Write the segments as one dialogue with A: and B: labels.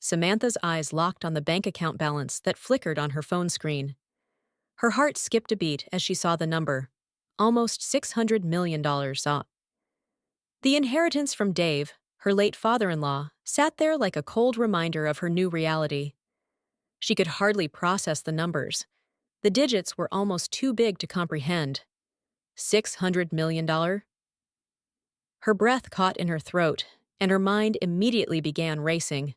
A: Samantha's eyes locked on the bank account balance that flickered on her phone screen. Her heart skipped a beat as she saw the number. Almost $600 million. The inheritance from Dave, her late father-in-law, sat there like a cold reminder of her new reality. She could hardly process the numbers. The digits were almost too big to comprehend. $600 million? Her breath caught in her throat, and her mind immediately began racing.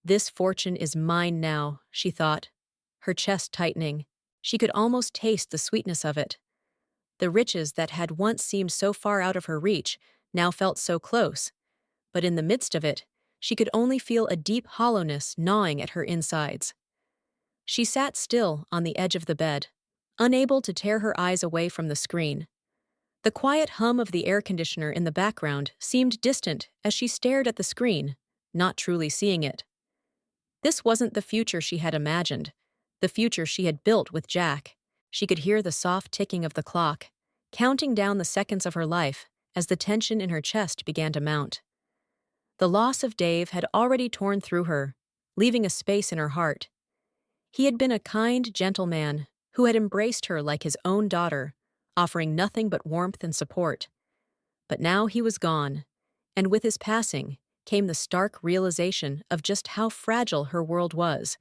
A: This fortune is mine now, she thought, her chest tightening. She could almost taste the sweetness of it. The riches that had once seemed so far out of her reach now felt so close, but in the midst of it, she could only feel a deep hollowness gnawing at her insides. She sat still on the edge of the bed, unable to tear her eyes away from the screen. The quiet hum of the air conditioner in the background seemed distant as she stared at the screen, not truly seeing it. This wasn't the future she had imagined, the future she had built with Jack. She could hear the soft ticking of the clock, counting down the seconds of her life as the tension in her chest began to mount. The loss of Dave had already torn through her, leaving a space in her heart. He had been a kind, gentle man who had embraced her like his own daughter, offering nothing but warmth and support. But now he was gone, and with his passing came the stark realization of just how fragile her world was,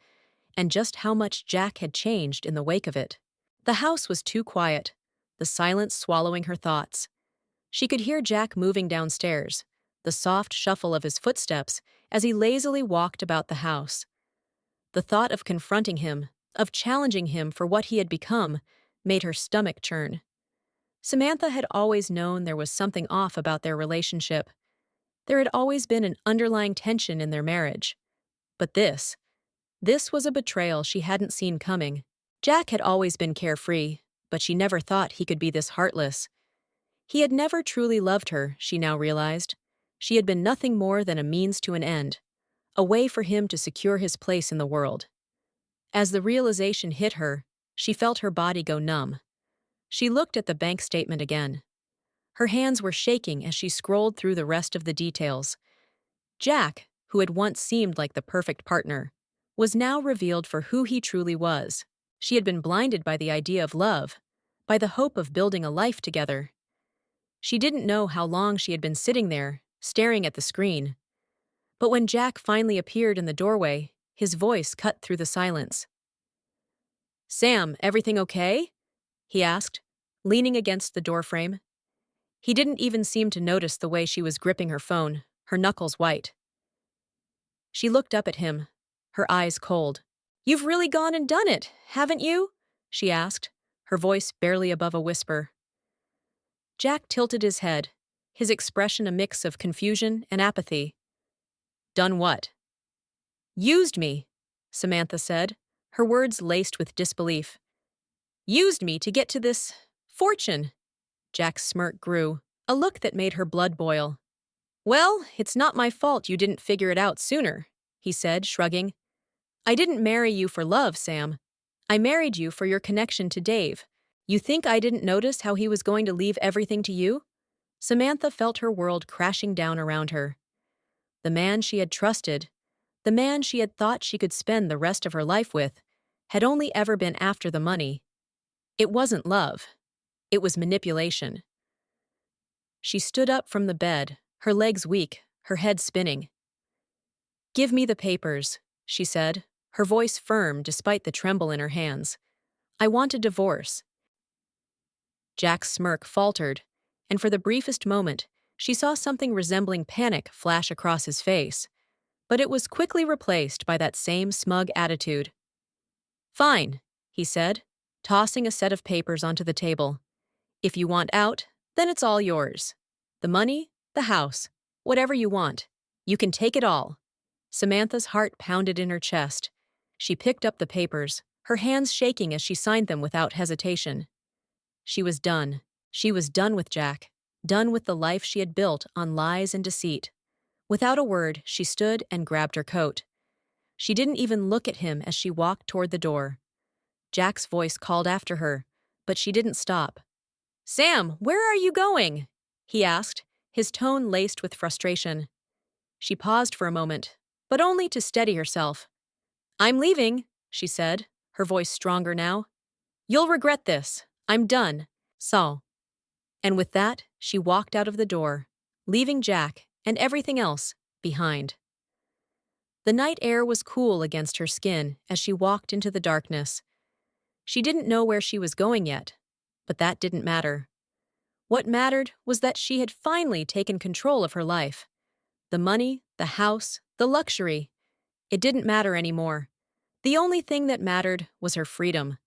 A: and just how much Jack had changed in the wake of it. The house was too quiet, the silence swallowing her thoughts. She could hear Jack moving downstairs, the soft shuffle of his footsteps as he lazily walked about the house. The thought of confronting him, of challenging him for what he had become, made her stomach churn. Samantha had always known there was something off about their relationship. There had always been an underlying tension in their marriage. But this was a betrayal she hadn't seen coming. Jack had always been carefree, but she never thought he could be this heartless. He had never truly loved her, she now realized. She had been nothing more than a means to an end, a way for him to secure his place in the world. As the realization hit her, she felt her body go numb. She looked at the bank statement again. Her hands were shaking as she scrolled through the rest of the details. Jack, who had once seemed like the perfect partner, was now revealed for who he truly was. She had been blinded by the idea of love, by the hope of building a life together. She didn't know how long she had been sitting there, staring at the screen. But when Jack finally appeared in the doorway, his voice cut through the silence. "Sam, everything okay?" he asked, leaning against the doorframe. He didn't even seem to notice the way she was gripping her phone, her knuckles white. She looked up at him, her eyes cold. "You've really gone and done it, haven't you?" she asked, her voice barely above a whisper. Jack tilted his head, his expression a mix of confusion and apathy. "Done what?" "Used me," Samantha said, her words laced with disbelief. "Used me to get to this fortune." Jack's smirk grew, a look that made her blood boil. "Well, it's not my fault you didn't figure it out sooner," he said, shrugging. "I didn't marry you for love, Sam. I married you for your connection to Dave. You think I didn't notice how he was going to leave everything to you?" Samantha felt her world crashing down around her. The man she had trusted, the man she had thought she could spend the rest of her life with, had only ever been after the money. It wasn't love. It was manipulation. She stood up from the bed, her legs weak, her head spinning. "Give me the papers," she said, her voice firm despite the tremble in her hands. "I want a divorce." Jack's smirk faltered, and for the briefest moment, she saw something resembling panic flash across his face. But it was quickly replaced by that same smug attitude. "Fine," he said, tossing a set of papers onto the table. "If you want out, then it's all yours. The money, the house, whatever you want. You can take it all." Samantha's heart pounded in her chest. She picked up the papers, her hands shaking as she signed them without hesitation. She was done. She was done with Jack, done with the life she had built on lies and deceit. Without a word, she stood and grabbed her coat. She didn't even look at him as she walked toward the door. Jack's voice called after her, but she didn't stop. "Sam, where are you going?" he asked, his tone laced with frustration. She paused for a moment, but only to steady herself. "I'm leaving," she said, her voice stronger now. "You'll regret this. I'm done. So." And with that, she walked out of the door, leaving Jack and everything else behind. The night air was cool against her skin as she walked into the darkness. She didn't know where she was going yet, but that didn't matter. What mattered was that she had finally taken control of her life. The money, the house, the luxury. It didn't matter anymore. The only thing that mattered was her freedom.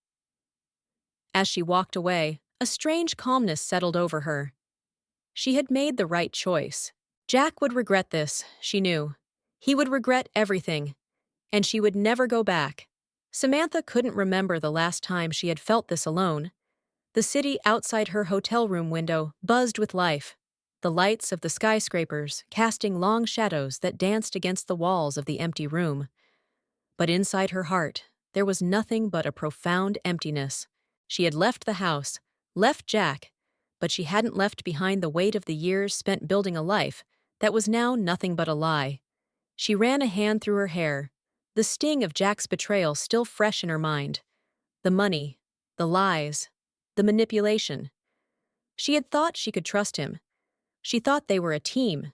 A: As she walked away, a strange calmness settled over her. She had made the right choice. Jack would regret this, she knew. He would regret everything, and she would never go back. Samantha couldn't remember the last time she had felt this alone. The city outside her hotel room window buzzed with life, the lights of the skyscrapers casting long shadows that danced against the walls of the empty room. But inside her heart, there was nothing but a profound emptiness. She had left the house, left Jack, but she hadn't left behind the weight of the years spent building a life that was now nothing but a lie. She ran a hand through her hair, the sting of Jack's betrayal still fresh in her mind. The money, the lies, the manipulation. She had thought she could trust him. She thought they were a team.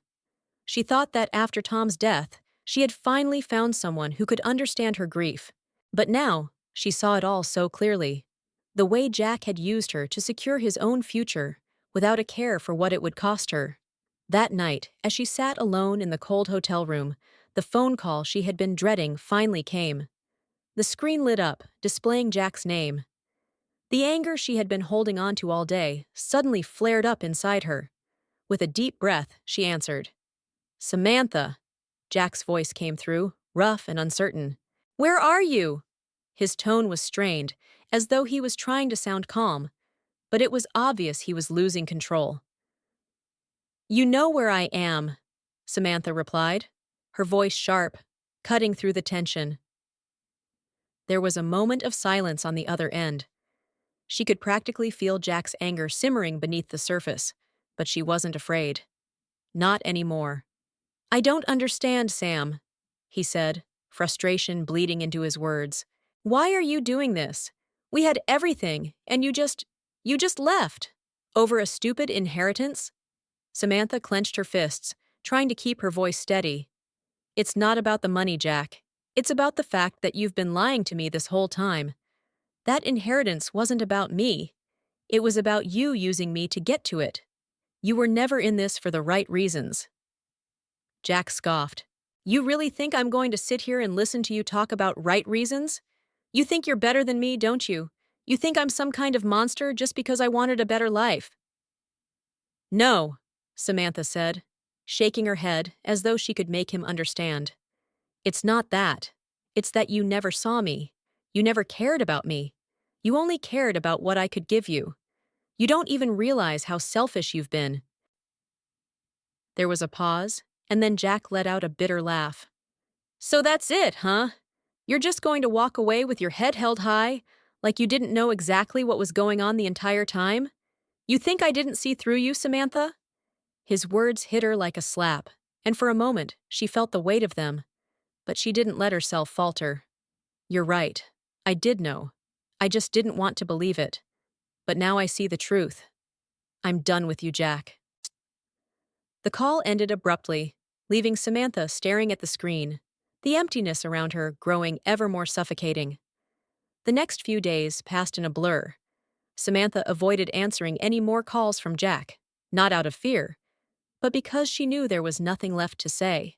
A: She thought that after Tom's death, she had finally found someone who could understand her grief. But now, she saw it all so clearly. The way Jack had used her to secure his own future, without a care for what it would cost her. That night, as she sat alone in the cold hotel room, the phone call she had been dreading finally came. The screen lit up, displaying Jack's name. The anger she had been holding on to all day suddenly flared up inside her. With a deep breath, she answered. "Samantha," Jack's voice came through, rough and uncertain. "Where are you?" His tone was strained, as though he was trying to sound calm, but it was obvious he was losing control. "You know where I am," Samantha replied, her voice sharp, cutting through the tension. There was a moment of silence on the other end. She could practically feel Jack's anger simmering beneath the surface, but she wasn't afraid. Not anymore. "I don't understand, Sam," he said, frustration bleeding into his words. "Why are you doing this? We had everything, and you just left. Over a stupid inheritance?" Samantha clenched her fists, trying to keep her voice steady. "It's not about the money, Jack. It's about the fact that you've been lying to me this whole time. That inheritance wasn't about me. It was about you using me to get to it. You were never in this for the right reasons." Jack scoffed. "You really think I'm going to sit here and listen to you talk about right reasons? You think you're better than me, don't you? You think I'm some kind of monster just because I wanted a better life?" "No," Samantha said, shaking her head as though she could make him understand. "It's not that. It's that you never saw me. You never cared about me. You only cared about what I could give you. You don't even realize how selfish you've been." There was a pause, and then Jack let out a bitter laugh. "So that's it, huh? You're just going to walk away with your head held high, like you didn't know exactly what was going on the entire time? You think I didn't see through you, Samantha?" His words hit her like a slap, and for a moment she felt the weight of them. But she didn't let herself falter. "You're right. I did know. I just didn't want to believe it. But now I see the truth. I'm done with you, Jack." The call ended abruptly, leaving Samantha staring at the screen, the emptiness around her growing ever more suffocating. The next few days passed in a blur. Samantha avoided answering any more calls from Jack, not out of fear, but because she knew there was nothing left to say.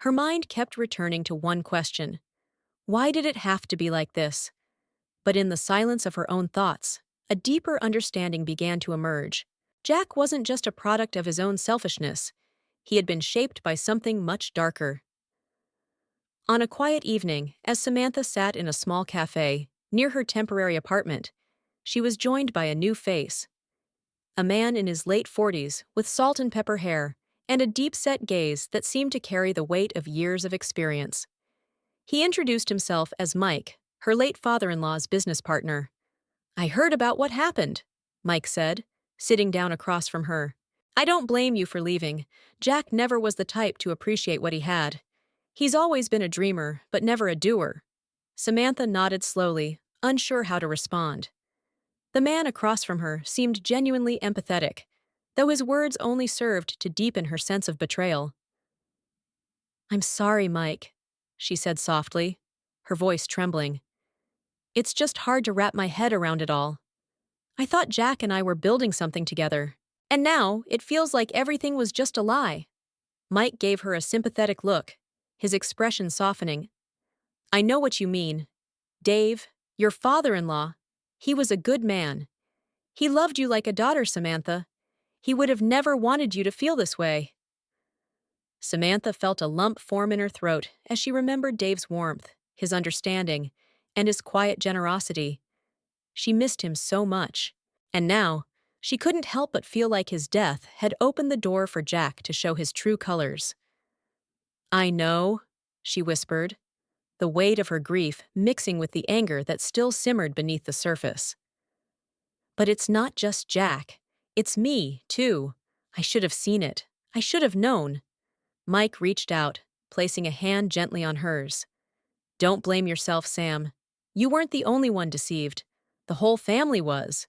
A: Her mind kept returning to one question. Why did it have to be like this? But in the silence of her own thoughts, a deeper understanding began to emerge. Jack wasn't just a product of his own selfishness. He had been shaped by something much darker. On a quiet evening, as Samantha sat in a small cafe near her temporary apartment, she was joined by a new face. A man in his late 40s with salt and pepper hair and a deep-set gaze that seemed to carry the weight of years of experience. He introduced himself as Mike, her late father-in-law's business partner. "I heard about what happened," Mike said, sitting down across from her. "I don't blame you for leaving. Jack never was the type to appreciate what he had. He's always been a dreamer, but never a doer. Samantha nodded slowly, unsure how to respond. The man across from her seemed genuinely empathetic, though his words only served to deepen her sense of betrayal. "I'm sorry, Mike," she said softly, her voice trembling. "It's just hard to wrap my head around it all. I thought Jack and I were building something together, and now it feels like everything was just a lie." Mike gave her a sympathetic look, his expression softening. "I know what you mean. Dave, your father-in-law, he was a good man. He loved you like a daughter, Samantha. He would have never wanted you to feel this way." Samantha felt a lump form in her throat as she remembered Dave's warmth, his understanding, and his quiet generosity. She missed him so much, and now she couldn't help but feel like his death had opened the door for Jack to show his true colors. "I know," she whispered, the weight of her grief mixing with the anger that still simmered beneath the surface. "But it's not just Jack. It's me, too. I should have seen it. I should have known." Mike reached out, placing a hand gently on hers. "Don't blame yourself, Sam. You weren't the only one deceived. The whole family was.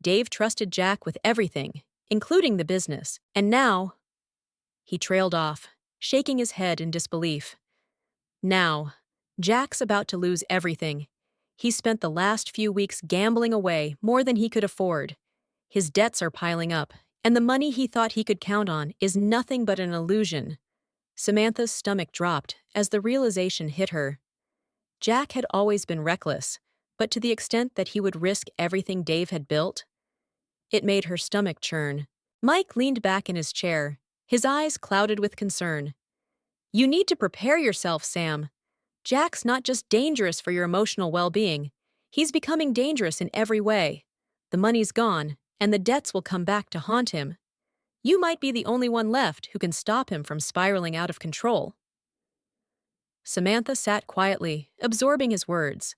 A: Dave trusted Jack with everything, including the business, and now—" He trailed off, shaking his head in disbelief. "Now, Jack's about to lose everything. He spent the last few weeks gambling away more than he could afford. His debts are piling up, and the money he thought he could count on is nothing but an illusion." Samantha's stomach dropped as the realization hit her. Jack had always been reckless, but to the extent that he would risk everything Dave had built? It made her stomach churn. Mike leaned back in his chair, his eyes clouded with concern. "You need to prepare yourself, Sam. Jack's not just dangerous for your emotional well-being. He's becoming dangerous in every way. The money's gone, and the debts will come back to haunt him. You might be the only one left who can stop him from spiraling out of control." Samantha sat quietly, absorbing his words.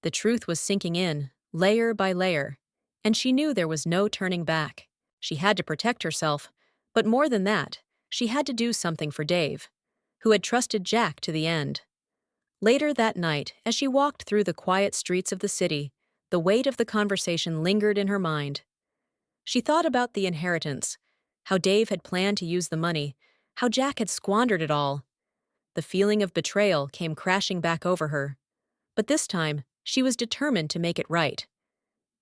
A: The truth was sinking in, layer by layer, and she knew there was no turning back. She had to protect herself, but more than that, she had to do something for Dave, who had trusted Jack to the end. Later that night, as she walked through the quiet streets of the city, the weight of the conversation lingered in her mind. She thought about the inheritance, how Dave had planned to use the money, how Jack had squandered it all. The feeling of betrayal came crashing back over her. But this time, she was determined to make it right.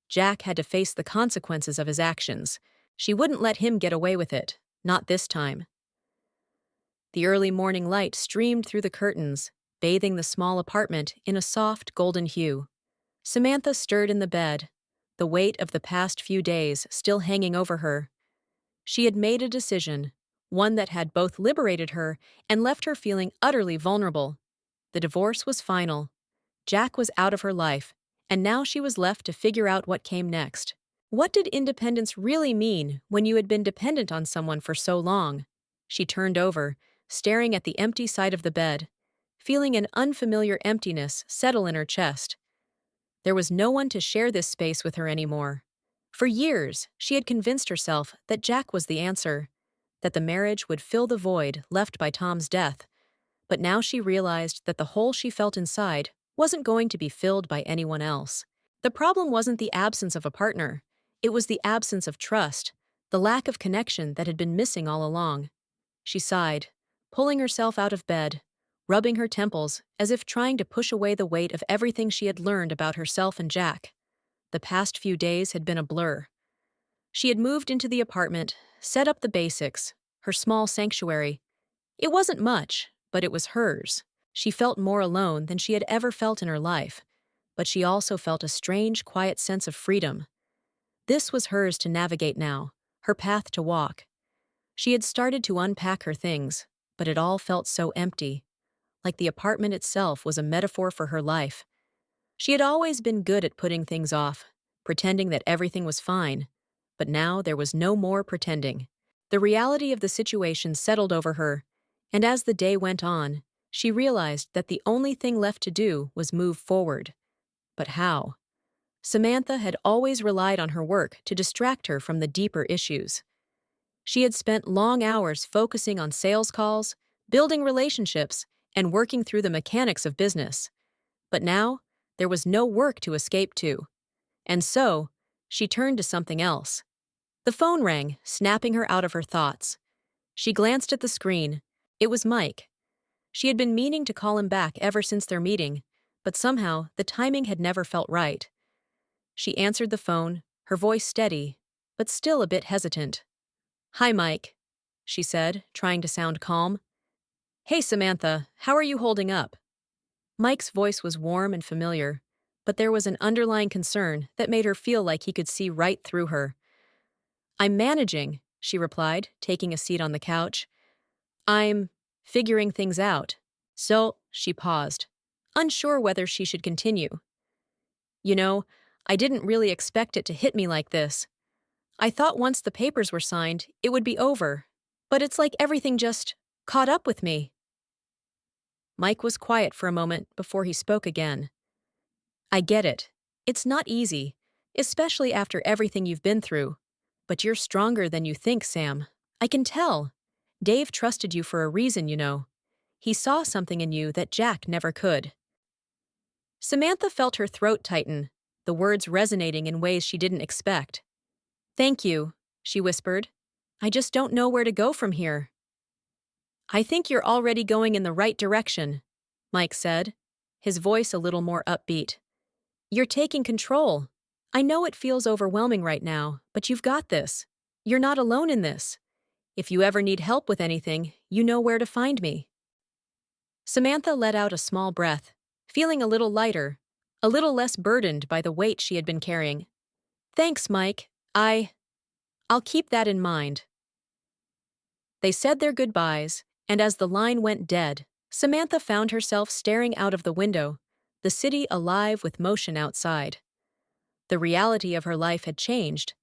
A: Jack had to face the consequences of his actions. She wouldn't let him get away with it, not this time. The early morning light streamed through the curtains, bathing the small apartment in a soft golden hue. Samantha stirred in the bed, the weight of the past few days still hanging over her. She had made a decision, one that had both liberated her and left her feeling utterly vulnerable. The divorce was final. Jack was out of her life, and now she was left to figure out what came next. What did independence really mean when you had been dependent on someone for so long? She turned over, staring at the empty side of the bed, feeling an unfamiliar emptiness settle in her chest. There was no one to share this space with her anymore. For years, she had convinced herself that Jack was the answer, that the marriage would fill the void left by Tom's death. But now she realized that the hole she felt inside wasn't going to be filled by anyone else. The problem wasn't the absence of a partner. It was the absence of trust, the lack of connection that had been missing all along. She sighed, pulling herself out of bed, rubbing her temples as if trying to push away the weight of everything she had learned about herself and Jack. The past few days had been a blur. She had moved into the apartment, set up the basics, her small sanctuary. It wasn't much, but it was hers. She felt more alone than she had ever felt in her life, but she also felt a strange, quiet sense of freedom. This was hers to navigate now, her path to walk. She had started to unpack her things, but it all felt so empty, like the apartment itself was a metaphor for her life. She had always been good at putting things off, pretending that everything was fine, but now there was no more pretending. The reality of the situation settled over her, and as the day went on, she realized that the only thing left to do was move forward. But how? Samantha had always relied on her work to distract her from the deeper issues. She had spent long hours focusing on sales calls, building relationships, and working through the mechanics of business. But now, there was no work to escape to. And so, she turned to something else. The phone rang, snapping her out of her thoughts. She glanced at the screen. It was Mike. She had been meaning to call him back ever since their meeting, but somehow the timing had never felt right. She answered the phone, her voice steady, but still a bit hesitant. "Hi, Mike," she said, trying to sound calm. "Hey, Samantha, how are you holding up?" Mike's voice was warm and familiar, but there was an underlying concern that made her feel like he could see right through her. "I'm managing," she replied, taking a seat on the couch. "I'm figuring things out." So, she paused, unsure whether she should continue. "You know, I didn't really expect it to hit me like this. I thought once the papers were signed, it would be over. But it's like everything just caught up with me." Mike was quiet for a moment before he spoke again. "I get it. It's not easy, especially after everything you've been through. But you're stronger than you think, Sam. I can tell. Dave trusted you for a reason, you know. He saw something in you that Jack never could." Samantha felt her throat tighten, the words resonating in ways she didn't expect. "Thank you," she whispered. "I just don't know where to go from here." "I think you're already going in the right direction," Mike said, his voice a little more upbeat. "You're taking control. I know it feels overwhelming right now, but you've got this. You're not alone in this. If you ever need help with anything, you know where to find me." Samantha let out a small breath, feeling a little lighter, a little less burdened by the weight she had been carrying. "Thanks, Mike. I'll keep that in mind." They said their goodbyes, and as the line went dead, Samantha found herself staring out of the window, the city alive with motion outside. The reality of her life had changed,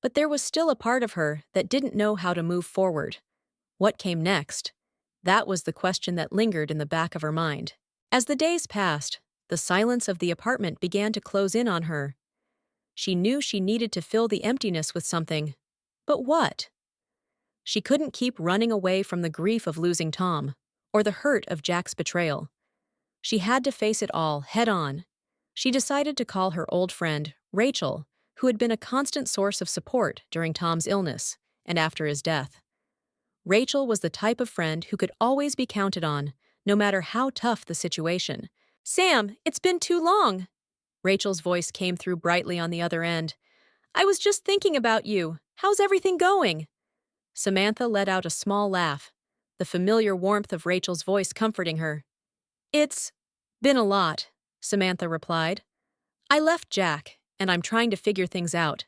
A: but there was still a part of her that didn't know how to move forward. What came next? That was the question that lingered in the back of her mind. As the days passed, the silence of the apartment began to close in on her. She knew she needed to fill the emptiness with something. But what? She couldn't keep running away from the grief of losing Tom, or the hurt of Jack's betrayal. She had to face it all, head on. She decided to call her old friend, Rachel, who had been a constant source of support during Tom's illness and after his death. Rachel was the type of friend who could always be counted on, no matter how tough the situation. "Sam, it's been too long." Rachel's voice came through brightly on the other end. "I was just thinking about you. How's everything going?" Samantha let out a small laugh, the familiar warmth of Rachel's voice comforting her. "It's been a lot," Samantha replied. "I left Jack, and I'm trying to figure things out.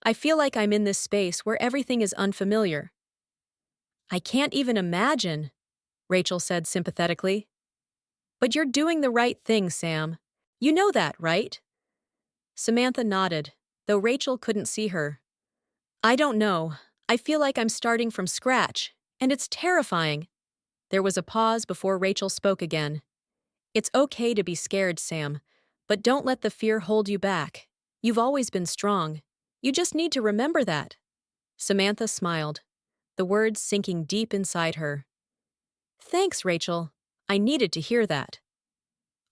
A: I feel like I'm in this space where everything is unfamiliar." "I can't even imagine," Rachel said sympathetically. "But you're doing the right thing, Sam. You know that, right?" Samantha nodded, though Rachel couldn't see her. "I don't know. I feel like I'm starting from scratch, and it's terrifying." There was a pause before Rachel spoke again. "It's okay to be scared, Sam, but don't let the fear hold you back. You've always been strong. You just need to remember that." Samantha smiled, the words sinking deep inside her. "Thanks, Rachel. I needed to hear that."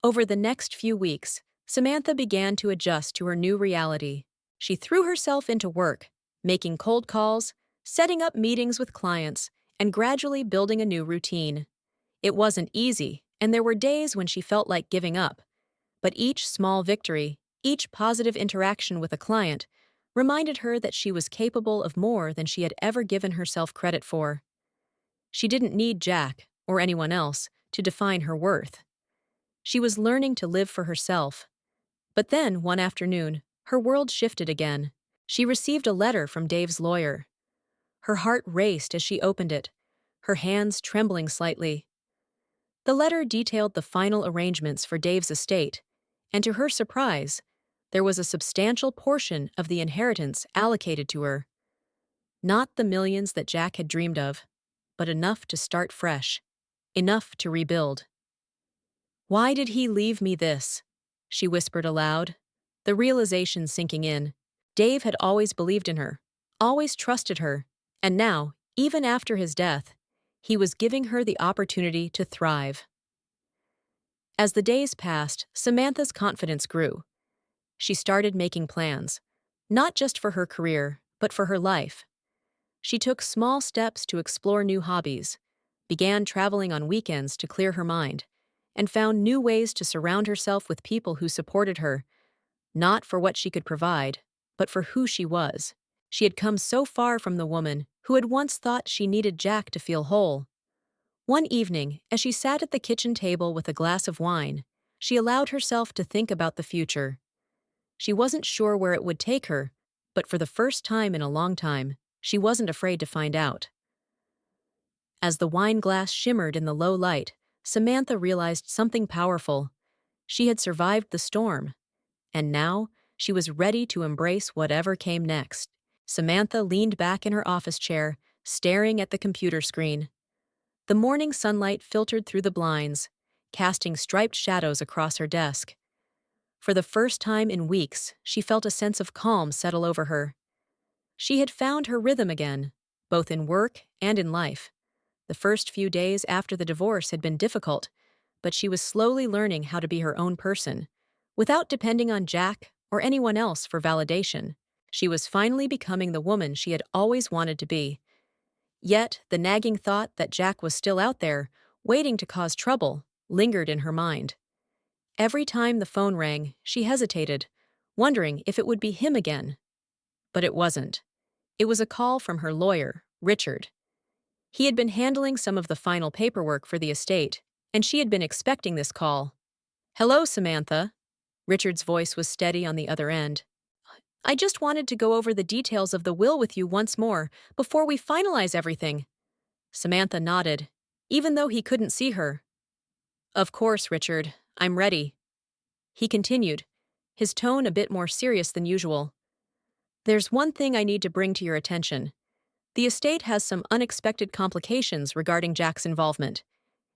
A: Over the next few weeks, Samantha began to adjust to her new reality. She threw herself into work, making cold calls, setting up meetings with clients, and gradually building a new routine. It wasn't easy, and there were days when she felt like giving up. But each small victory, each positive interaction with a client, reminded her that she was capable of more than she had ever given herself credit for. She didn't need Jack, or anyone else, to define her worth. She was learning to live for herself. But then, one afternoon, her world shifted again. She received a letter from Dave's lawyer. Her heart raced as she opened it, her hands trembling slightly. The letter detailed the final arrangements for Dave's estate, and to her surprise, there was a substantial portion of the inheritance allocated to her. Not the millions that Jack had dreamed of, but enough to start fresh, enough to rebuild. "Why did he leave me this?" she whispered aloud, the realization sinking in. Dave had always believed in her, always trusted her, and now, even after his death, he was giving her the opportunity to thrive. As the days passed, Samantha's confidence grew. She started making plans, not just for her career, but for her life. She took small steps to explore new hobbies, began traveling on weekends to clear her mind, and found new ways to surround herself with people who supported her, not for what she could provide, but for who she was. She had come so far from the woman who had once thought she needed Jack to feel whole. One evening, as she sat at the kitchen table with a glass of wine, she allowed herself to think about the future. She wasn't sure where it would take her, but for the first time in a long time, she wasn't afraid to find out. As the wine glass shimmered in the low light, Samantha realized something powerful. She had survived the storm, and now she was ready to embrace whatever came next. Samantha leaned back in her office chair, staring at the computer screen. The morning sunlight filtered through the blinds, casting striped shadows across her desk. For the first time in weeks, she felt a sense of calm settle over her. She had found her rhythm again, both in work and in life. The first few days after the divorce had been difficult, but she was slowly learning how to be her own person, without depending on Jack or anyone else for validation. She was finally becoming the woman she had always wanted to be. Yet, the nagging thought that Jack was still out there, waiting to cause trouble, lingered in her mind. Every time the phone rang, she hesitated, wondering if it would be him again. But it wasn't. It was a call from her lawyer, Richard. He had been handling some of the final paperwork for the estate, and she had been expecting this call. "Hello, Samantha." Richard's voice was steady on the other end. "I just wanted to go over the details of the will with you once more, before we finalize everything." Samantha nodded, even though he couldn't see her. "Of course, Richard. I'm ready." He continued, his tone a bit more serious than usual. "There's one thing I need to bring to your attention. The estate has some unexpected complications regarding Jack's involvement.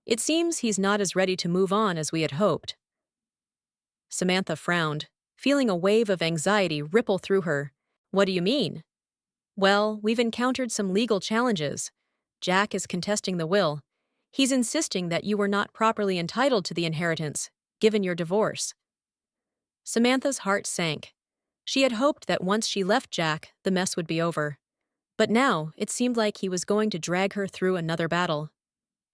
A: It seems he's not as ready to move on as we had hoped." Samantha frowned, feeling a wave of anxiety ripple through her. "What do you mean?" "Well, we've encountered some legal challenges. Jack is contesting the will. He's insisting that you were not properly entitled to the inheritance, given your divorce." Samantha's heart sank. She had hoped that once she left Jack, the mess would be over. But now, it seemed like he was going to drag her through another battle.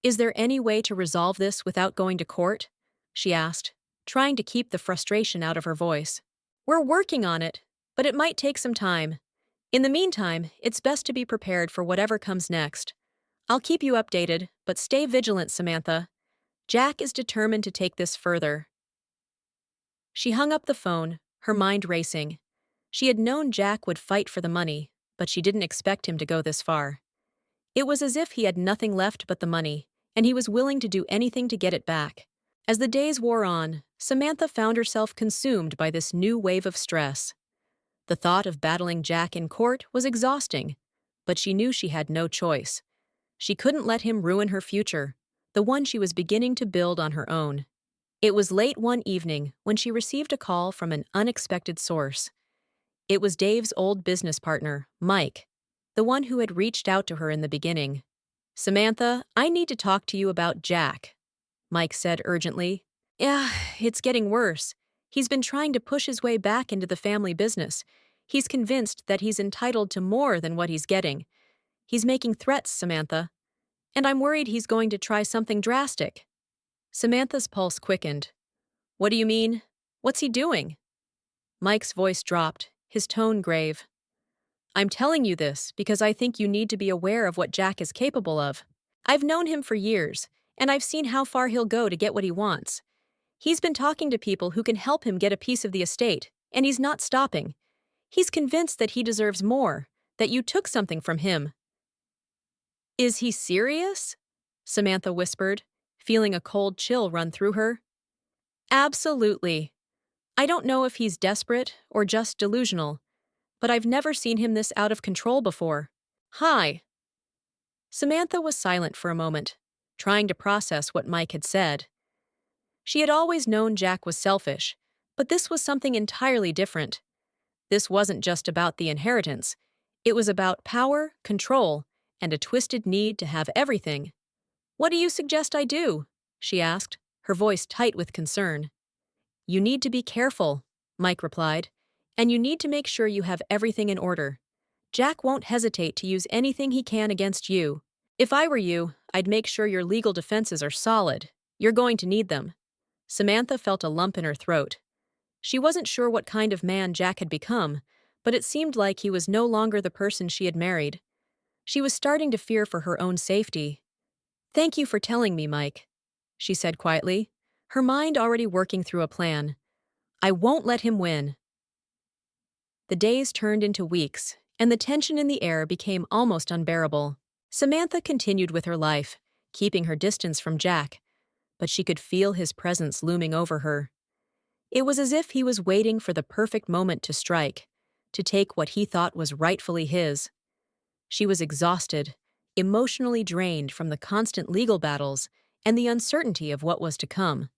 A: "Is there any way to resolve this without going to court?" she asked, trying to keep the frustration out of her voice. "We're working on it, but it might take some time. In the meantime, it's best to be prepared for whatever comes next. I'll keep you updated, but stay vigilant, Samantha. Jack is determined to take this further." She hung up the phone, her mind racing. She had known Jack would fight for the money, but she didn't expect him to go this far. It was as if he had nothing left but the money, and he was willing to do anything to get it back. As the days wore on, Samantha found herself consumed by this new wave of stress. The thought of battling Jack in court was exhausting, but she knew she had no choice. She couldn't let him ruin her future, the one she was beginning to build on her own. It was late one evening when she received a call from an unexpected source. It was Dave's old business partner, Mike, the one who had reached out to her in the beginning. "Samantha, I need to talk to you about Jack," Mike said urgently. "Yeah, it's getting worse. He's been trying to push his way back into the family business. He's convinced that he's entitled to more than what he's getting. He's making threats, Samantha. And I'm worried he's going to try something drastic." Samantha's pulse quickened. "What do you mean? What's he doing?" Mike's voice dropped, his tone grave. "I'm telling you this because I think you need to be aware of what Jack is capable of. I've known him for years, and I've seen how far he'll go to get what he wants. He's been talking to people who can help him get a piece of the estate, and he's not stopping. He's convinced that he deserves more, that you took something from him." "Is he serious?" Samantha whispered, feeling a cold chill run through her. "Absolutely. I don't know if he's desperate or just delusional, but I've never seen him this out of control before. Hi." Samantha was silent for a moment, trying to process what Mike had said. She had always known Jack was selfish, but this was something entirely different. This wasn't just about the inheritance. It was about power, control, and a twisted need to have everything. "What do you suggest I do?" she asked, her voice tight with concern. "You need to be careful," Mike replied, "and you need to make sure you have everything in order. Jack won't hesitate to use anything he can against you. If I were you, I'd make sure your legal defenses are solid. You're going to need them." Samantha felt a lump in her throat. She wasn't sure what kind of man Jack had become, but it seemed like he was no longer the person she had married. She was starting to fear for her own safety. "Thank you for telling me, Mike," she said quietly, her mind already working through a plan. "I won't let him win." The days turned into weeks, and the tension in the air became almost unbearable. Samantha continued with her life, keeping her distance from Jack, but she could feel his presence looming over her. It was as if he was waiting for the perfect moment to strike, to take what he thought was rightfully his. She was exhausted, emotionally drained from the constant legal battles and the uncertainty of what was to come.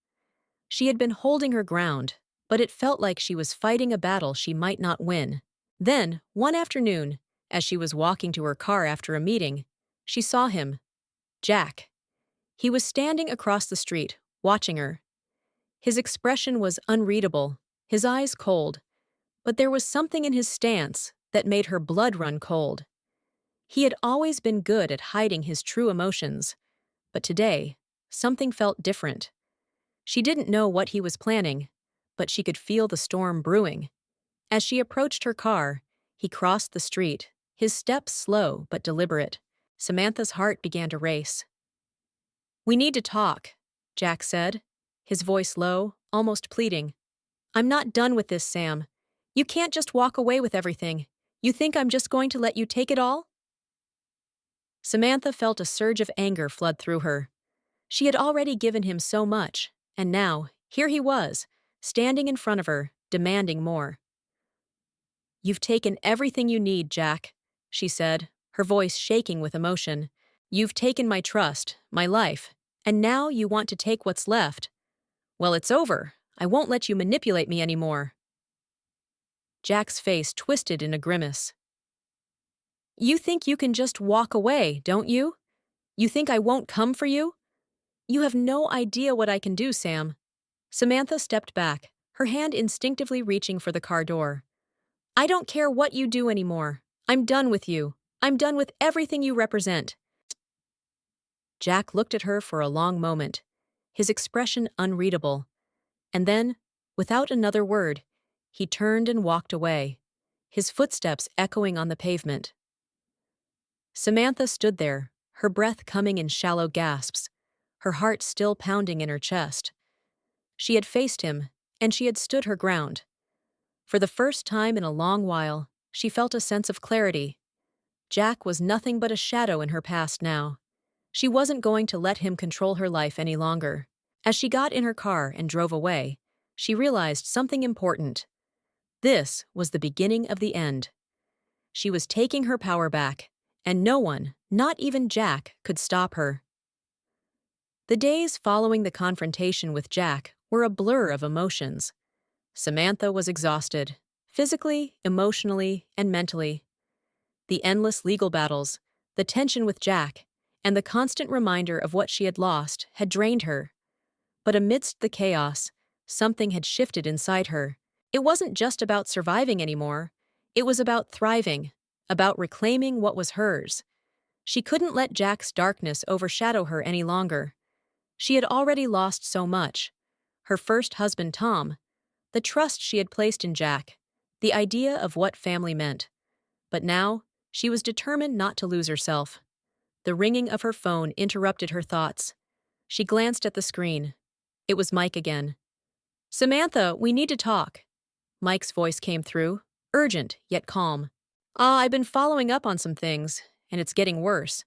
A: She had been holding her ground, but it felt like she was fighting a battle she might not win. Then, one afternoon, as she was walking to her car after a meeting, she saw him. Jack. He was standing across the street, watching her. His expression was unreadable, his eyes cold, but there was something in his stance that made her blood run cold. He had always been good at hiding his true emotions, but today, something felt different. She didn't know what he was planning, but she could feel the storm brewing. As she approached her car, he crossed the street, his steps slow but deliberate. Samantha's heart began to race. "We need to talk," Jack said, his voice low, almost pleading. "I'm not done with this, Sam. You can't just walk away with everything. You think I'm just going to let you take it all?" Samantha felt a surge of anger flood through her. She had already given him so much, and now, here he was, standing in front of her, demanding more. "You've taken everything you need, Jack," she said, her voice shaking with emotion. "You've taken my trust, my life, and now you want to take what's left. Well, it's over. I won't let you manipulate me anymore." Jack's face twisted in a grimace. "You think you can just walk away, don't you? You think I won't come for you? You have no idea what I can do, Sam." Samantha stepped back, her hand instinctively reaching for the car door. "I don't care what you do anymore. I'm done with you. I'm done with everything you represent." Jack looked at her for a long moment, his expression unreadable. And then, without another word, he turned and walked away, his footsteps echoing on the pavement. Samantha stood there, her breath coming in shallow gasps, her heart still pounding in her chest. She had faced him, and she had stood her ground. For the first time in a long while, she felt a sense of clarity. Jack was nothing but a shadow in her past now. She wasn't going to let him control her life any longer. As she got in her car and drove away, she realized something important. This was the beginning of the end. She was taking her power back, and no one, not even Jack, could stop her. The days following the confrontation with Jack were a blur of emotions. Samantha was exhausted, physically, emotionally, and mentally. The endless legal battles, the tension with Jack, and the constant reminder of what she had lost had drained her. But amidst the chaos, something had shifted inside her. It wasn't just about surviving anymore. It was about thriving, about reclaiming what was hers. She couldn't let Jack's darkness overshadow her any longer. She had already lost so much. Her first husband, Tom, the trust she had placed in Jack, the idea of what family meant. But now, she was determined not to lose herself. The ringing of her phone interrupted her thoughts. She glanced at the screen. It was Mike again. "Samantha, we need to talk." Mike's voice came through, urgent yet calm. I've been following up on some things, and it's getting worse.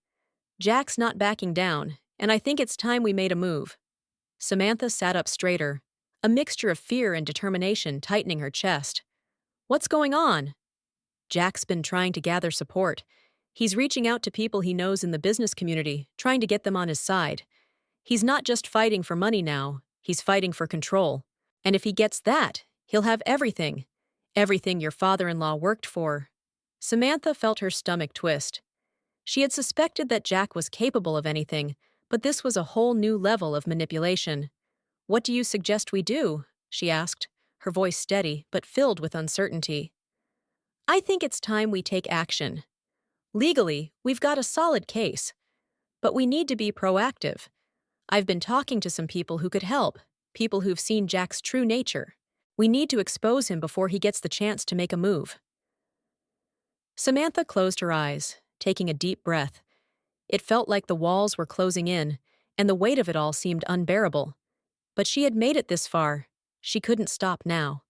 A: Jack's not backing down, and I think it's time we made a move." Samantha sat up straighter, a mixture of fear and determination tightening her chest. "What's going on?" "Jack's been trying to gather support. He's reaching out to people he knows in the business community, trying to get them on his side. He's not just fighting for money now, he's fighting for control. And if he gets that, he'll have everything. Everything your father-in-law worked for." Samantha felt her stomach twist. She had suspected that Jack was capable of anything, but this was a whole new level of manipulation. "What do you suggest we do?" she asked, her voice steady but filled with uncertainty. "I think it's time we take action. Legally, we've got a solid case, but we need to be proactive. I've been talking to some people who could help, people who've seen Jack's true nature. We need to expose him before he gets the chance to make a move." Samantha closed her eyes, taking a deep breath. It felt like the walls were closing in, and the weight of it all seemed unbearable. But she had made it this far. She couldn't stop now.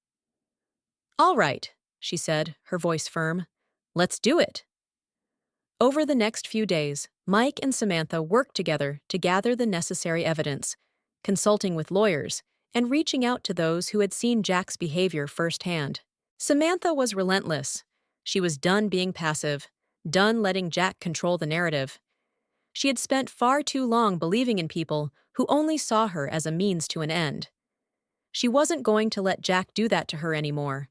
A: "All right," she said, her voice firm. "Let's do it." Over the next few days, Mike and Samantha worked together to gather the necessary evidence, consulting with lawyers and reaching out to those who had seen Jack's behavior firsthand. Samantha was relentless. She was done being passive, done letting Jack control the narrative. She had spent far too long believing in people who only saw her as a means to an end. She wasn't going to let Jack do that to her anymore.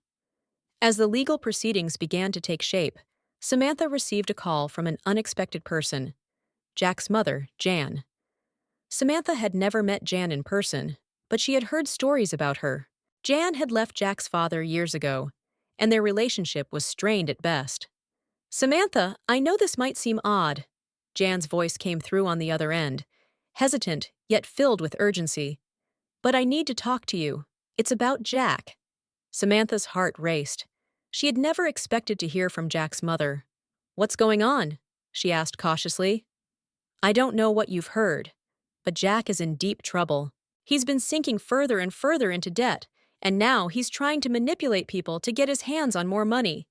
A: As the legal proceedings began to take shape, Samantha received a call from an unexpected person, Jack's mother, Jan. Samantha had never met Jan in person, but she had heard stories about her. Jan had left Jack's father years ago, and their relationship was strained at best. "Samantha, I know this might seem odd." Jan's voice came through on the other end, hesitant yet filled with urgency. "But I need to talk to you. It's about Jack." Samantha's heart raced. She had never expected to hear from Jack's mother. "What's going on?" she asked cautiously. "I don't know what you've heard, but Jack is in deep trouble. He's been sinking further and further into debt, and now he's trying to manipulate people to get his hands on more money.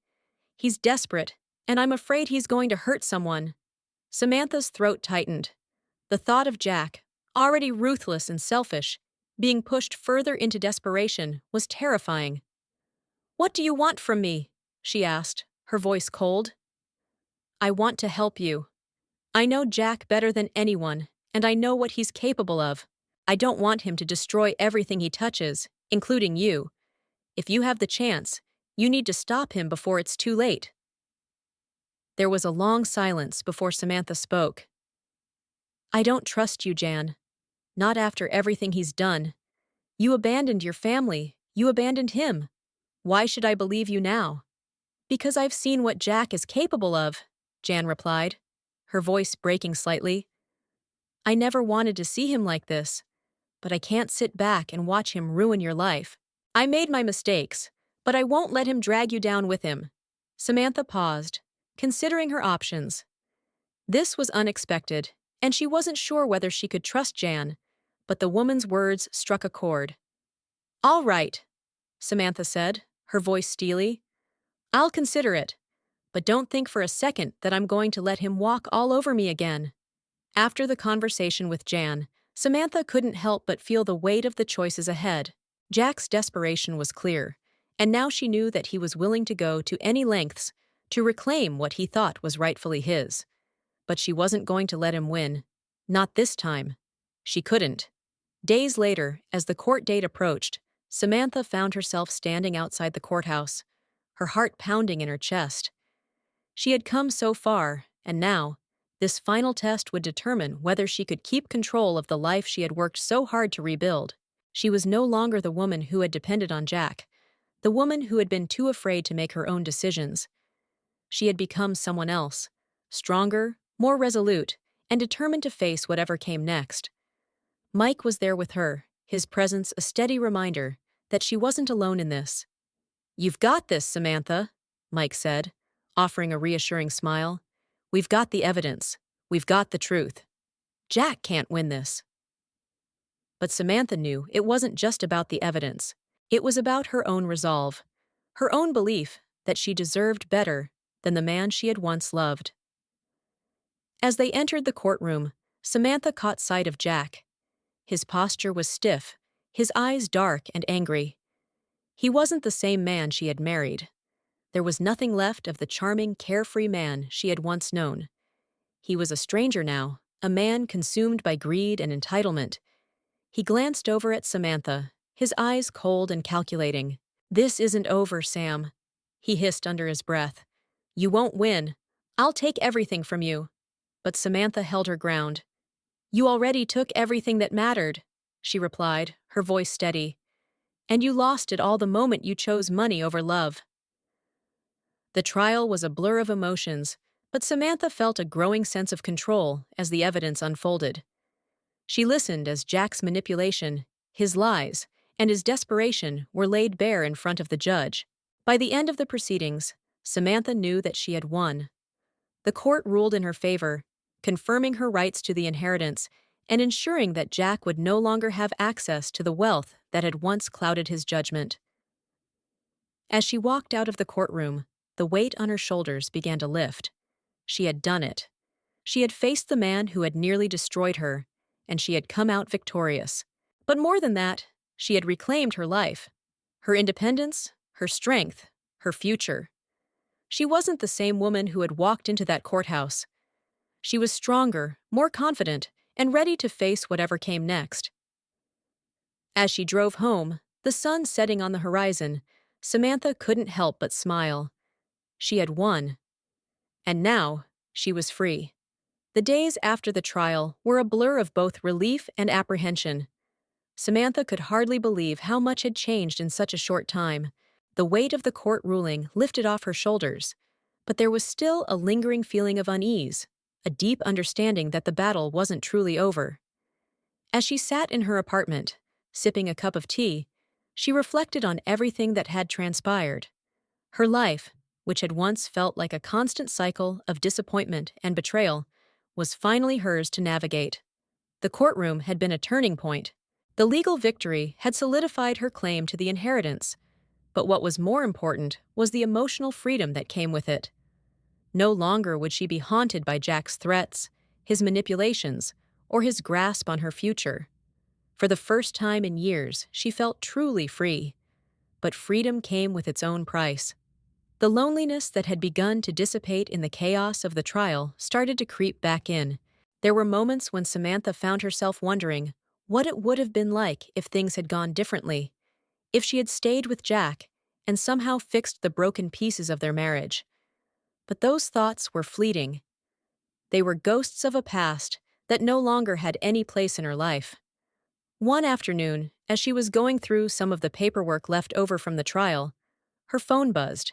A: He's desperate, and I'm afraid he's going to hurt someone." Samantha's throat tightened. The thought of Jack, already ruthless and selfish, being pushed further into desperation was terrifying. "What do you want from me?" she asked, her voice cold. "I want to help you. I know Jack better than anyone, and I know what he's capable of. I don't want him to destroy everything he touches, including you. If you have the chance, you need to stop him before it's too late." There was a long silence before Samantha spoke. "I don't trust you, Jan. Not after everything he's done. You abandoned your family. You abandoned him. Why should I believe you now?" "Because I've seen what Jack is capable of," Jan replied, her voice breaking slightly. "I never wanted to see him like this, but I can't sit back and watch him ruin your life. I made my mistakes, but I won't let him drag you down with him." Samantha paused, considering her options. This was unexpected, and she wasn't sure whether she could trust Jan, but the woman's words struck a chord. "All right," Samantha said, her voice steely. "I'll consider it, but don't think for a second that I'm going to let him walk all over me again." After the conversation with Jan, Samantha couldn't help but feel the weight of the choices ahead. Jack's desperation was clear, and now she knew that he was willing to go to any lengths to reclaim what he thought was rightfully his. But she wasn't going to let him win. Not this time. She couldn't. Days later, as the court date approached, Samantha found herself standing outside the courthouse, her heart pounding in her chest. She had come so far, and now, this final test would determine whether she could keep control of the life she had worked so hard to rebuild. She was no longer the woman who had depended on Jack, the woman who had been too afraid to make her own decisions. She had become someone else, stronger, more resolute, and determined to face whatever came next. Mike was there with her, his presence a steady reminder that she wasn't alone in this. "You've got this, Samantha," Mike said, offering a reassuring smile. "We've got the evidence. We've got the truth. Jack can't win this." But Samantha knew it wasn't just about the evidence. It was about her own resolve, her own belief that she deserved better than the man she had once loved. As they entered the courtroom, Samantha caught sight of Jack. His posture was stiff, his eyes dark and angry. He wasn't the same man she had married. There was nothing left of the charming, carefree man she had once known. He was a stranger now, a man consumed by greed and entitlement. He glanced over at Samantha, his eyes cold and calculating. "This isn't over, Sam," he hissed under his breath. "You won't win. I'll take everything from you." But Samantha held her ground. "You already took everything that mattered." she replied, her voice steady. And you lost it all the moment you chose money over love. The trial was a blur of emotions, but Samantha felt a growing sense of control as the evidence unfolded. She listened as Jack's manipulation, his lies, and his desperation were laid bare in front of the judge. By the end of the proceedings, Samantha knew that she had won. The court ruled in her favor, confirming her rights to the inheritance and ensuring that Jack would no longer have access to the wealth that had once clouded his judgment. As she walked out of the courtroom, the weight on her shoulders began to lift. She had done it. She had faced the man who had nearly destroyed her, and she had come out victorious. But more than that, she had reclaimed her life, her independence, her strength, her future. She wasn't the same woman who had walked into that courthouse. She was stronger, more confident, and ready to face whatever came next. As she drove home, the sun setting on the horizon, Samantha couldn't help but smile. She had won. And now, she was free. The days after the trial were a blur of both relief and apprehension. Samantha could hardly believe how much had changed in such a short time. The weight of the court ruling lifted off her shoulders, but there was still a lingering feeling of unease, a deep understanding that the battle wasn't truly over. As she sat in her apartment, sipping a cup of tea, she reflected on everything that had transpired. Her life, which had once felt like a constant cycle of disappointment and betrayal, was finally hers to navigate. The courtroom had been a turning point. The legal victory had solidified her claim to the inheritance, but what was more important was the emotional freedom that came with it. No longer would she be haunted by Jack's threats, his manipulations, or his grasp on her future. For the first time in years, she felt truly free. But freedom came with its own price. The loneliness that had begun to dissipate in the chaos of the trial started to creep back in. There were moments when Samantha found herself wondering what it would have been like if things had gone differently, if she had stayed with Jack and somehow fixed the broken pieces of their marriage. But those thoughts were fleeting. They were ghosts of a past that no longer had any place in her life. One afternoon, as she was going through some of the paperwork left over from the trial, her phone buzzed.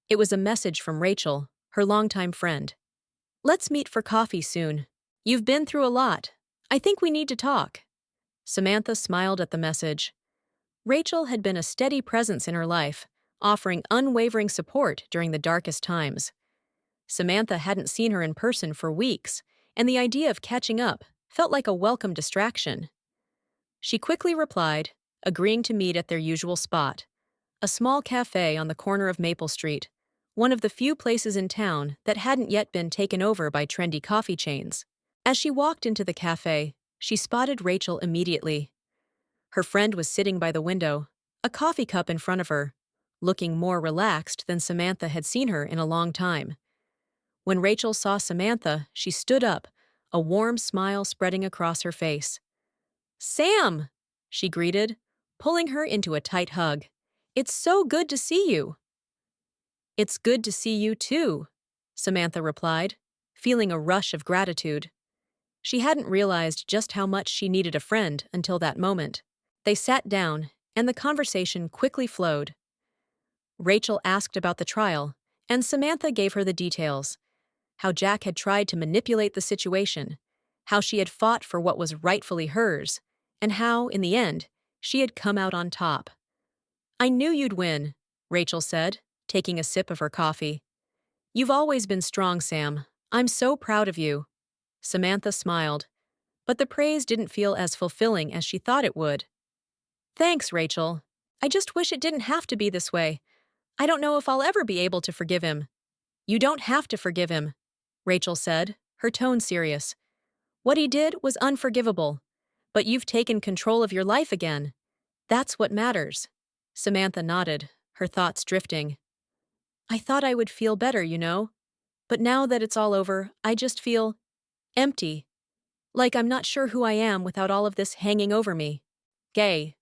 A: It was a message from Rachel, her longtime friend. "Let's meet for coffee soon. You've been through a lot. I think we need to talk." Samantha smiled at the message. Rachel had been a steady presence in her life, offering unwavering support during the darkest times. Samantha hadn't seen her in person for weeks, and the idea of catching up felt like a welcome distraction. She quickly replied, agreeing to meet at their usual spot, a small cafe on the corner of Maple Street, one of the few places in town that hadn't yet been taken over by trendy coffee chains. As she walked into the cafe, she spotted Rachel immediately. Her friend was sitting by the window, a coffee cup in front of her, looking more relaxed than Samantha had seen her in a long time. When Rachel saw Samantha, she stood up, a warm smile spreading across her face. "Sam!" she greeted, pulling her into a tight hug. "It's so good to see you." "It's good to see you too," Samantha replied, feeling a rush of gratitude. She hadn't realized just how much she needed a friend until that moment. They sat down, and the conversation quickly flowed. Rachel asked about the trial, and Samantha gave her the details. How Jack had tried to manipulate the situation, how she had fought for what was rightfully hers, and how, in the end, she had come out on top. "I knew you'd win," Rachel said, taking a sip of her coffee. "You've always been strong, Sam. I'm so proud of you." Samantha smiled, but the praise didn't feel as fulfilling as she thought it would. "Thanks, Rachel. I just wish it didn't have to be this way. I don't know if I'll ever be able to forgive him." "You don't have to forgive him," Rachel said, her tone serious. "What he did was unforgivable, but you've taken control of your life again. That's what matters." Samantha nodded, her thoughts drifting. "I thought I would feel better, but now that it's all over, I just feel empty. Like I'm not sure who I am without all of this hanging over me." "Gay."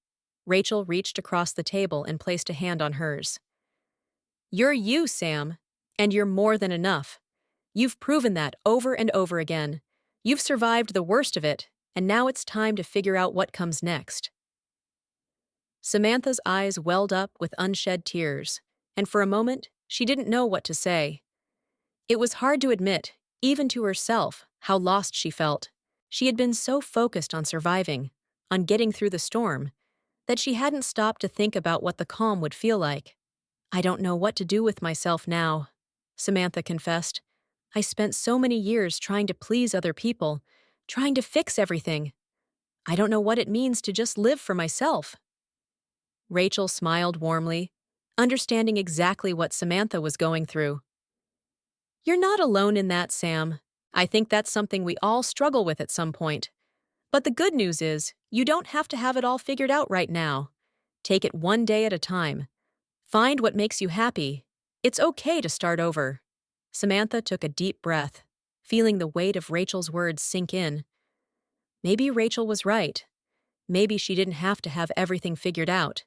A: Rachel reached across the table and placed a hand on hers. "You're you, Sam, and you're more than enough. You've proven that over and over again. You've survived the worst of it, and now it's time to figure out what comes next. Samantha's eyes welled up with unshed tears, and for a moment, she didn't know what to say. It was hard to admit, even to herself, how lost she felt. She had been so focused on surviving, on getting through the storm, that she hadn't stopped to think about what the calm would feel like. "I don't know what to do with myself now," Samantha confessed. "I spent so many years trying to please other people, trying to fix everything. I don't know what it means to just live for myself." Rachel smiled warmly, understanding exactly what Samantha was going through. "You're not alone in that, Sam. I think that's something we all struggle with at some point. But the good news is, you don't have to have it all figured out right now. Take it one day at a time. Find what makes you happy. It's okay to start over." Samantha took a deep breath, feeling the weight of Rachel's words sink in. Maybe Rachel was right. Maybe she didn't have to have everything figured out.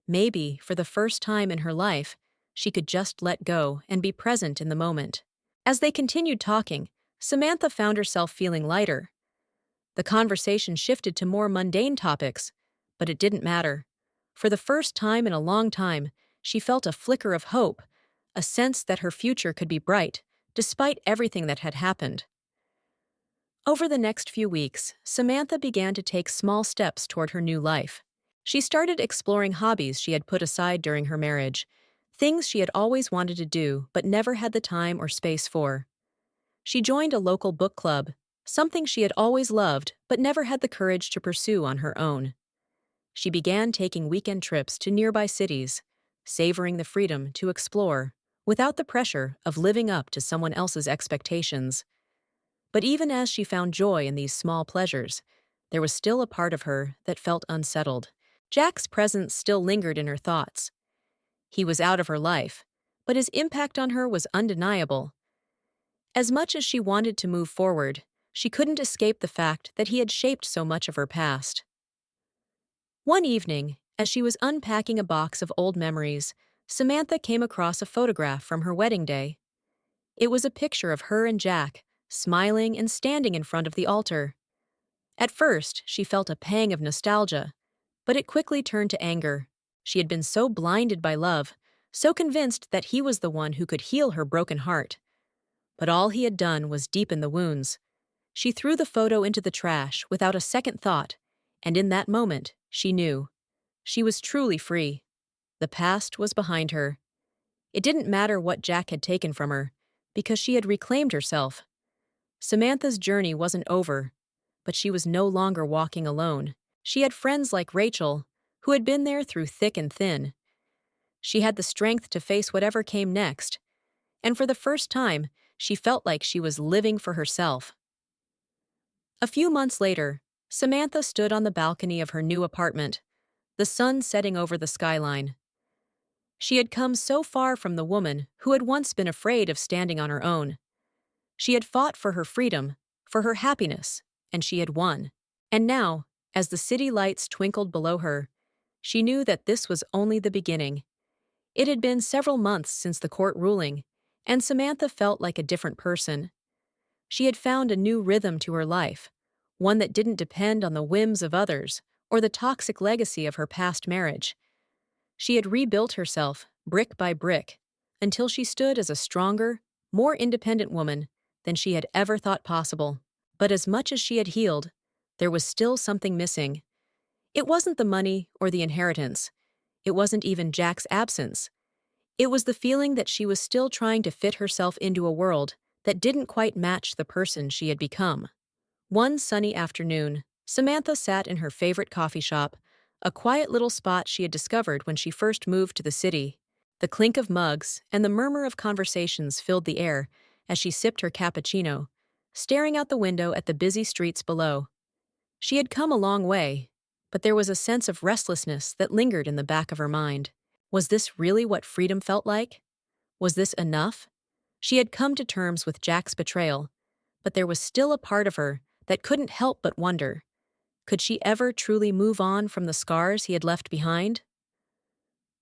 A: Maybe, for the first time in her life, she could just let go and be present in the moment. As they continued talking, Samantha found herself feeling lighter. The conversation shifted to more mundane topics, but it didn't matter. For the first time in a long time, she felt a flicker of hope, a sense that her future could be bright, despite everything that had happened. Over the next few weeks, Samantha began to take small steps toward her new life. She started exploring hobbies she had put aside during her marriage, things she had always wanted to do but never had the time or space for. She joined a local book club, something she had always loved but never had the courage to pursue on her own. She began taking weekend trips to nearby cities, savoring the freedom to explore, without the pressure of living up to someone else's expectations. But even as she found joy in these small pleasures, there was still a part of her that felt unsettled. Jack's presence still lingered in her thoughts. He was out of her life, but his impact on her was undeniable. As much as she wanted to move forward, she couldn't escape the fact that he had shaped so much of her past. One evening, as she was unpacking a box of old memories, Samantha came across a photograph from her wedding day. It was a picture of her and Jack, smiling and standing in front of the altar. At first, she felt a pang of nostalgia, but it quickly turned to anger. She had been so blinded by love, so convinced that he was the one who could heal her broken heart. But all he had done was deepen the wounds. She threw the photo into the trash without a second thought, and in that moment, she knew. She was truly free. The past was behind her. It didn't matter what Jack had taken from her, because she had reclaimed herself. Samantha's journey wasn't over, but she was no longer walking alone. She had friends like Rachel, who had been there through thick and thin. She had the strength to face whatever came next, and for the first time, she felt like she was living for herself. A few months later, Samantha stood on the balcony of her new apartment, the sun setting over the skyline. She had come so far from the woman who had once been afraid of standing on her own. She had fought for her freedom, for her happiness, and she had won. And now, as the city lights twinkled below her, she knew that this was only the beginning. It had been several months since the court ruling, and Samantha felt like a different person. She had found a new rhythm to her life, one that didn't depend on the whims of others or the toxic legacy of her past marriage. She had rebuilt herself, brick by brick, until she stood as a stronger, more independent woman than she had ever thought possible. But as much as she had healed, there was still something missing. It wasn't the money or the inheritance. It wasn't even Jack's absence. It was the feeling that she was still trying to fit herself into a world that didn't quite match the person she had become. One sunny afternoon, Samantha sat in her favorite coffee shop, a quiet little spot she had discovered when she first moved to the city. The clink of mugs and the murmur of conversations filled the air as she sipped her cappuccino, staring out the window at the busy streets below. She had come a long way, but there was a sense of restlessness that lingered in the back of her mind. Was this really what freedom felt like? Was this enough? She had come to terms with Jack's betrayal, but there was still a part of her that couldn't help but wonder. Could she ever truly move on from the scars he had left behind?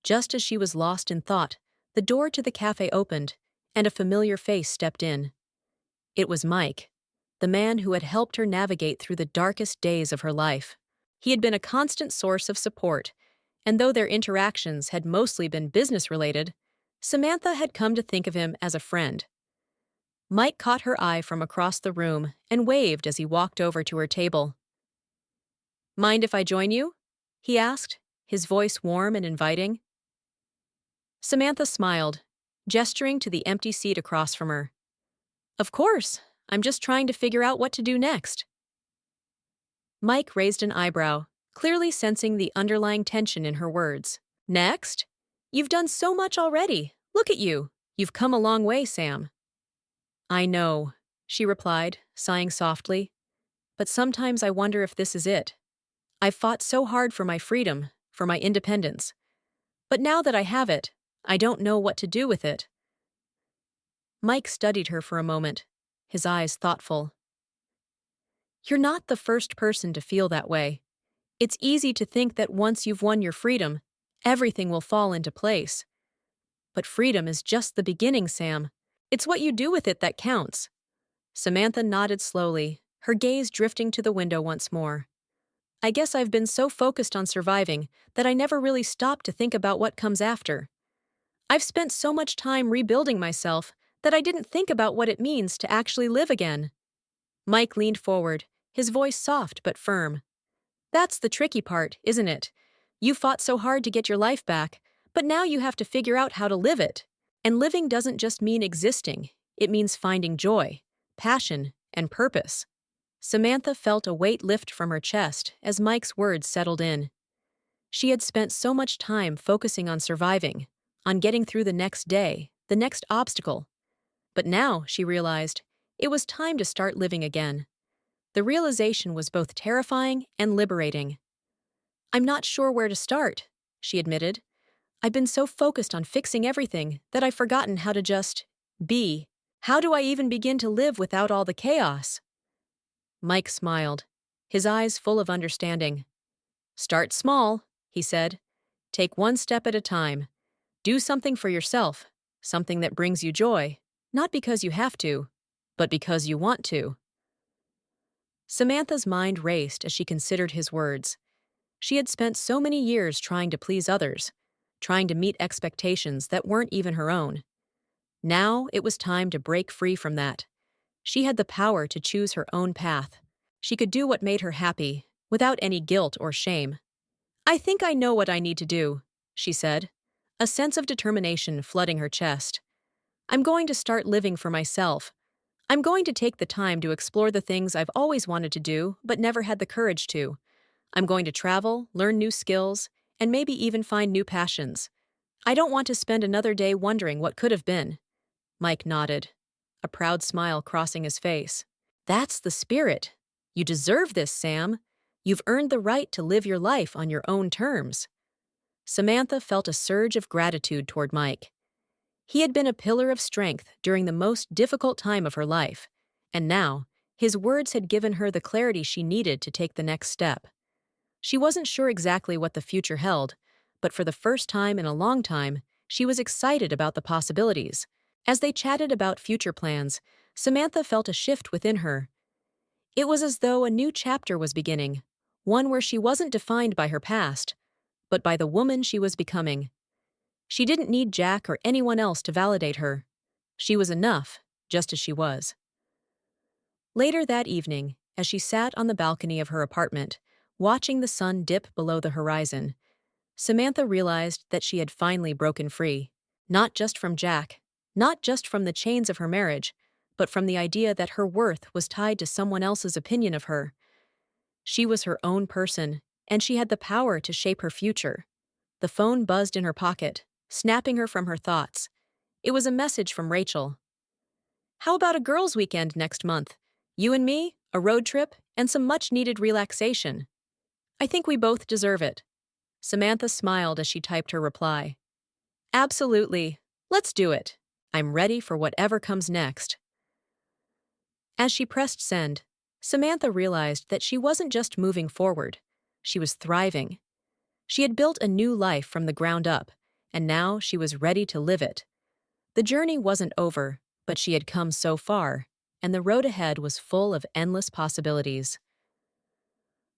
A: Just as she was lost in thought, the door to the cafe opened, and a familiar face stepped in. It was Mike. the man who had helped her navigate through the darkest days of her life. He had been a constant source of support, and though their interactions had mostly been business-related, Samantha had come to think of him as a friend. Mike caught her eye from across the room and waved as he walked over to her table. "Mind if I join you?" he asked, his voice warm and inviting. Samantha smiled, gesturing to the empty seat across from her. "Of course, I'm just trying to figure out what to do next." Mike raised an eyebrow, clearly sensing the underlying tension in her words. "Next? You've done so much already. Look at you. You've come a long way, Sam." "I know," she replied, sighing softly. "But sometimes I wonder if this is it. I've fought so hard for my freedom, for my independence. But now that I have it, I don't know what to do with it." Mike studied her for a moment, his eyes thoughtful. "You're not the first person to feel that way. It's easy to think that once you've won your freedom, everything will fall into place. But freedom is just the beginning, Sam. It's what you do with it that counts." Samantha nodded slowly, her gaze drifting to the window once more. "I guess I've been so focused on surviving that I never really stopped to think about what comes after. I've spent so much time rebuilding myself that I didn't think about what it means to actually live again." Mike leaned forward, his voice soft but firm. "That's the tricky part, isn't it? You fought so hard to get your life back, but now you have to figure out how to live it. And living doesn't just mean existing, it means finding joy, passion, and purpose." Samantha felt a weight lift from her chest as Mike's words settled in. She had spent so much time focusing on surviving, on getting through the next day, the next obstacle. But now, she realized, it was time to start living again. The realization was both terrifying and liberating. "I'm not sure where to start," she admitted. "I've been so focused on fixing everything that I've forgotten how to just be. How do I even begin to live without all the chaos?" Mike smiled, his eyes full of understanding. "Start small," he said. "Take one step at a time. Do something for yourself, something that brings you joy, not because you have to, but because you want to." Samantha's mind raced as she considered his words. She had spent so many years trying to please others, trying to meet expectations that weren't even her own. Now it was time to break free from that. She had the power to choose her own path. She could do what made her happy, without any guilt or shame. "I think I know what I need to do," she said, a sense of determination flooding her chest. "I'm going to start living for myself. I'm going to take the time to explore the things I've always wanted to do but never had the courage to. I'm going to travel, learn new skills, and maybe even find new passions. I don't want to spend another day wondering what could have been." Mike nodded, a proud smile crossing his face. "That's the spirit. You deserve this, Sam. You've earned the right to live your life on your own terms." Samantha felt a surge of gratitude toward Mike. He had been a pillar of strength during the most difficult time of her life, and now, his words had given her the clarity she needed to take the next step. She wasn't sure exactly what the future held, but for the first time in a long time, she was excited about the possibilities. As they chatted about future plans, Samantha felt a shift within her. It was as though a new chapter was beginning, one where she wasn't defined by her past, but by the woman she was becoming. She didn't need Jack or anyone else to validate her. She was enough, just as she was. Later that evening, as she sat on the balcony of her apartment, watching the sun dip below the horizon, Samantha realized that she had finally broken free. Not just from Jack, not just from the chains of her marriage, but from the idea that her worth was tied to someone else's opinion of her. She was her own person, and she had the power to shape her future. The phone buzzed in her pocket, snapping her from her thoughts. It was a message from Rachel. "How about a girls' weekend next month? You and me, a road trip, and some much-needed relaxation. I think we both deserve it." Samantha smiled as she typed her reply. "Absolutely. Let's do it. I'm ready for whatever comes next." As she pressed send, Samantha realized that she wasn't just moving forward. She was thriving. She had built a new life from the ground up, and now she was ready to live it. The journey wasn't over, but she had come so far, and the road ahead was full of endless possibilities.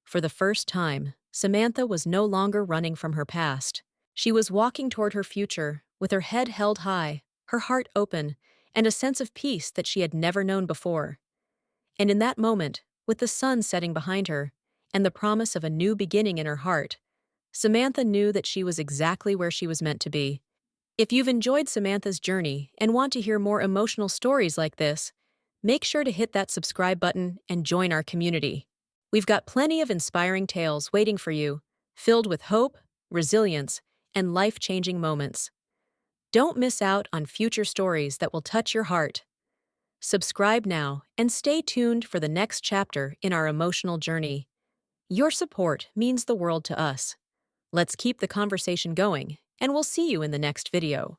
A: For the first time, Samantha was no longer running from her past. She was walking toward her future, with her head held high, her heart open, and a sense of peace that she had never known before. And in that moment, with the sun setting behind her, and the promise of a new beginning in her heart, Samantha knew that she was exactly where she was meant to be. If you've enjoyed Samantha's journey and want to hear more emotional stories like this, make sure to hit that subscribe button and join our community. We've got plenty of inspiring tales waiting for you, filled with hope, resilience, and life-changing moments. Don't miss out on future stories that will touch your heart. Subscribe now and stay tuned for the next chapter in our emotional journey. Your support means the world to us. Let's keep the conversation going, and we'll see you in the next video.